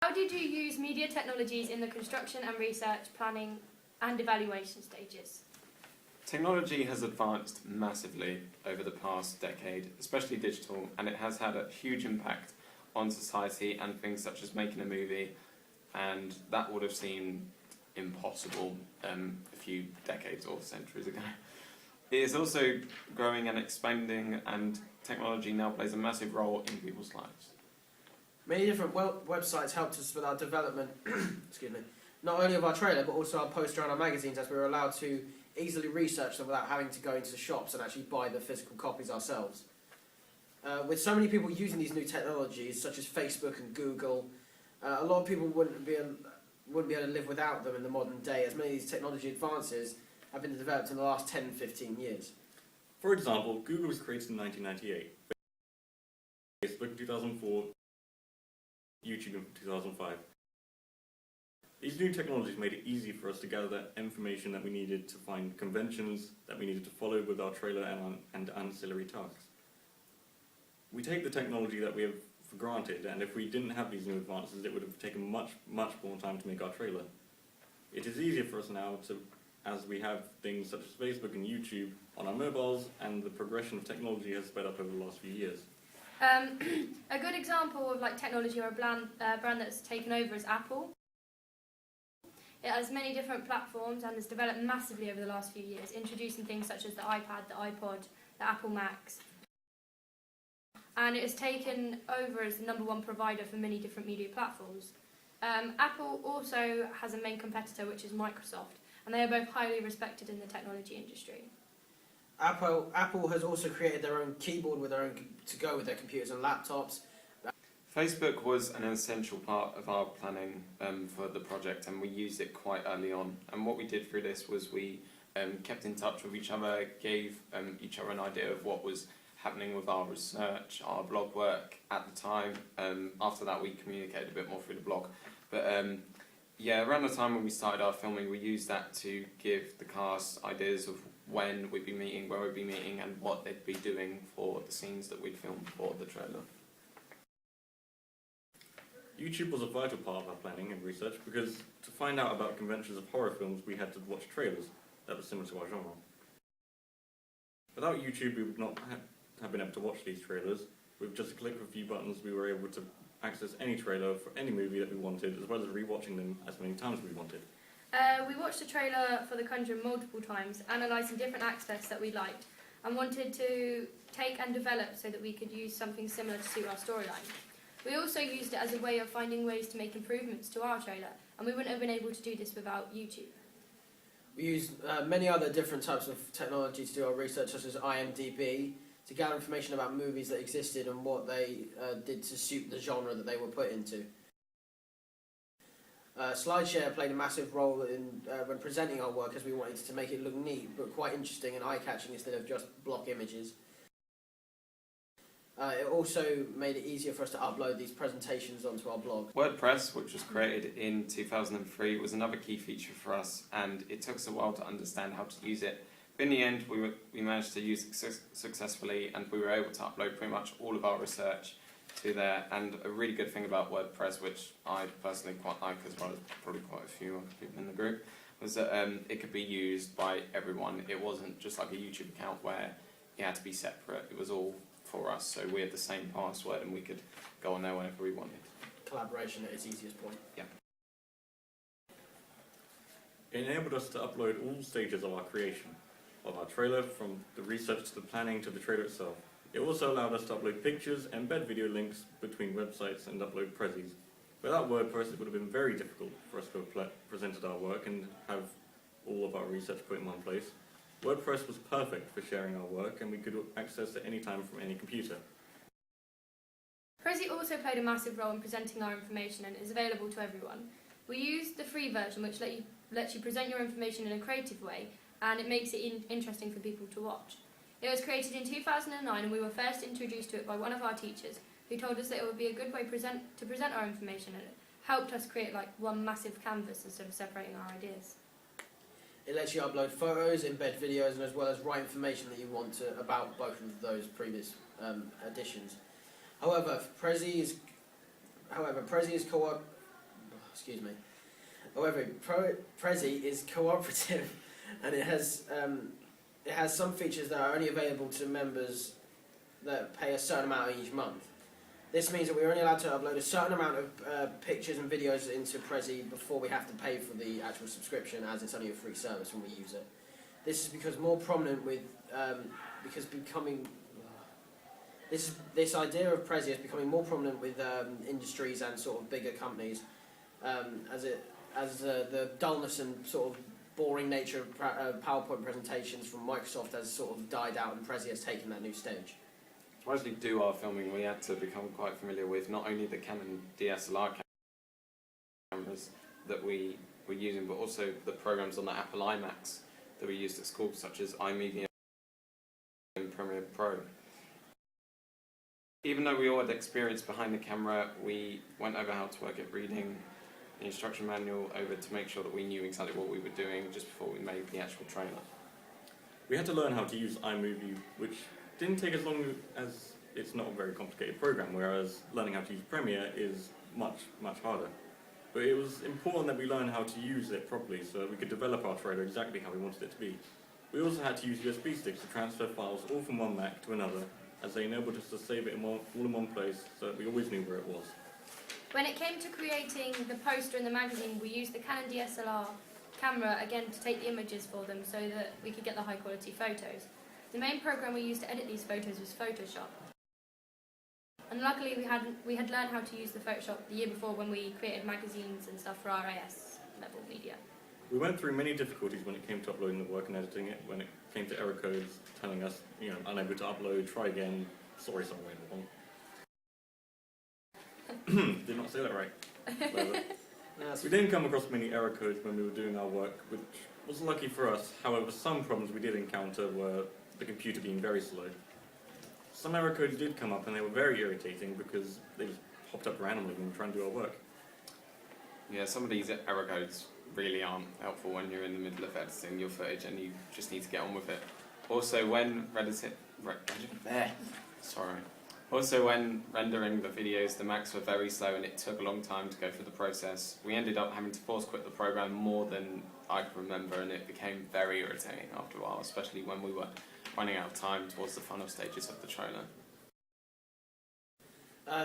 How did you use media technologies in the construction and research, planning and evaluation stages? Technology has advanced massively over the past decade, especially digital, and it has had a huge impact on society and things such as making a movie, and that would have seemed impossible a few decades or centuries ago. It is also growing and expanding, and technology now plays a massive role in people's lives. Many different websites helped us with our development, excuse me, not only of our trailer but also our poster and our magazines, as we were allowed to easily research them without having to go into shops and actually buy the physical copies ourselves. With so many people using these new technologies, such as Facebook and Google, a lot of people wouldn't be able to live without them in the modern day, as many of these technology advances have been developed in the last 10-15 years. For example, Google was created in 1998, Facebook in 2004, YouTube in 2005. These new technologies made it easy for us to gather the information that we needed to find conventions that we needed to follow with our trailer and ancillary tasks. We take the technology that we have for granted, and if we didn't have these new advances, it would have taken much more time to make our trailer. It is easier for us now as we have things such as Facebook and YouTube on our mobiles, and the progression of technology has sped up over the last few years. A good example of technology or a brand that's taken over is Apple. It has many different platforms and has developed massively over the last few years, introducing things such as the iPad, the iPod, the Apple Macs. And it has taken over as the #1 provider for many different media platforms. Apple also has a main competitor, which is Microsoft, and they are both highly respected in the technology industry. Apple has also created their own keyboard to go with their computers and laptops. Facebook was an essential part of our planning for the project, and we used it quite early on. And what we did through this was we kept in touch with each other, gave each other an idea of what was happening with our research, our blog work at the time. After that, we communicated a bit more through the blog. But yeah, around the time when we started our filming, we used that to give the cast ideas of when we'd be meeting, where we'd be meeting, and what they'd be doing for the scenes that we'd filmed for the trailer. YouTube was a vital part of our planning and research because to find out about conventions of horror films, we had to watch trailers that were similar to our genre. Without YouTube, we would not have been able to watch these trailers. With just a click of a few buttons, we were able to access any trailer for any movie that we wanted, as well as rewatching them as many times as we wanted. We watched the trailer for The Conjuring multiple times, analysing different aspects that we liked, and wanted to take and develop so that we could use something similar to suit our storyline. We also used it as a way of finding ways to make improvements to our trailer, and we wouldn't have been able to do this without YouTube. We used many other different types of technology to do our research, such as IMDb, to gather information about movies that existed and what they did to suit the genre that they were put into. SlideShare played a massive role in when presenting our work, as we wanted to make it look neat but quite interesting and eye-catching instead of just block images. It also made it easier for us to upload these presentations onto our blog. WordPress, which was created in 2003, was another key feature for us, and it took us a while to understand how to use it. But in the end, we managed to use it successfully, and we were able to upload pretty much all of our research to there. And a really good thing about WordPress, which I personally quite like, as well as probably quite a few other people in the group, was that it could be used by everyone. It wasn't just like a YouTube account where it had to be separate. It was all for us, so we had the same password and we could go on there whenever we wanted. Collaboration at its easiest point. Yeah. It enabled us to upload all stages of our creation, of our trailer, from the research to the planning to the trailer itself. It also allowed us to upload pictures, embed video links between websites, and upload prezzies. Without WordPress, it would have been very difficult for us to have presented our work and have all of our research put in one place. WordPress was perfect for sharing our work, and we could access it anytime from any computer. Prezi also played a massive role in presenting our information and is available to everyone. We used the free version, which lets you present your information in a creative way, and it makes it interesting for people to watch. It was created in 2009, and we were first introduced to it by one of our teachers, who told us that it would be a good way to present our information, and it helped us create one massive canvas instead of separating our ideas. It lets you upload photos, embed videos, and as well as write information that you want to about both of those previous editions. However, Prezi is excuse me. However, Prezi is cooperative, and it has some features that are only available to members that pay a certain amount each month. This means that we're only allowed to upload a certain amount of pictures and videos into Prezi before we have to pay for the actual subscription, as it's only a free service when we use it. This is because more prominent with this idea of Prezi is becoming more prominent with industries and sort of bigger companies, as the dullness and sort of boring nature of PowerPoint presentations from Microsoft has sort of died out, and Prezi has taken that new stage. To actually do our filming, we had to become quite familiar with not only the Canon DSLR cameras that we were using, but also the programs on the Apple iMacs that we used at school, such as iMedia and Premiere Pro. Even though we all had experience behind the camera, we went over how to work at reading the instruction manual over to make sure that we knew exactly what we were doing just before we made the actual trailer. We had to learn how to use iMovie, which didn't take as long as it's not a very complicated program, whereas learning how to use Premiere is much, much harder. But it was important that we learn how to use it properly so that we could develop our trailer exactly how we wanted it to be. We also had to use USB sticks to transfer files all from one Mac to another, as they enabled us to save it all in one place so that we always knew where it was. When it came to creating the poster and the magazine, we used the Canon DSLR camera again to take the images for them so that we could get the high quality photos. The main program we used to edit these photos was Photoshop. And luckily we had learned how to use the Photoshop the year before when we created magazines and stuff for our AS level media. We went through many difficulties when it came to uploading the work and editing it, when it came to error codes telling us, unable to upload, try again, sorry, wrong. Did not say that right. We didn't come across many error codes when we were doing our work, which was lucky for us. However, some problems we did encounter were the computer being very slow. Some error codes did come up and they were very irritating because they just popped up randomly when we were trying to do our work. Yeah, some of these error codes really aren't helpful when you're in the middle of editing your footage and you just need to get on with it. Also, when when rendering the videos, the Macs were very slow and it took a long time to go through the process. We ended up having to force quit the program more than I could remember, and it became very irritating after a while, especially when we were running out of time towards the final stages of the trailer.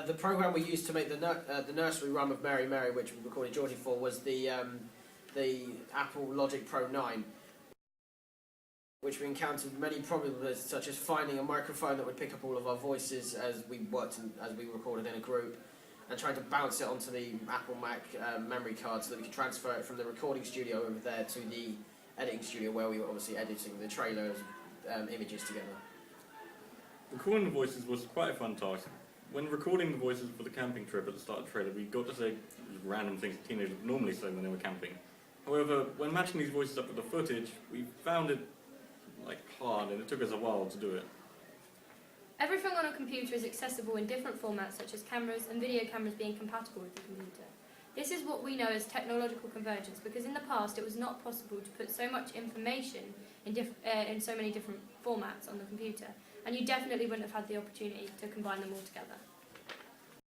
The program we used to make the nursery rhyme of Mary Mary, which we recorded Georgie for, was the Apple Logic Pro 9, which we encountered many problems with, such as finding a microphone that would pick up all of our voices as we recorded in a group, and trying to bounce it onto the Apple Mac memory card so that we could transfer it from the recording studio over there to the editing studio where we were obviously editing the trailers images together. Recording the voices was quite a fun task. When recording the voices for the camping trip at the start of the trailer, we got to say random things teenagers would normally say when they were camping. However, when matching these voices up with the footage, we found it hard, and it took us a while to do it. Everything on a computer is accessible in different formats, such as cameras and video cameras being compatible with the computer. This is what we know as technological convergence, because in the past it was not possible to put so much information in so many different formats on the computer, and you definitely wouldn't have had the opportunity to combine them all together.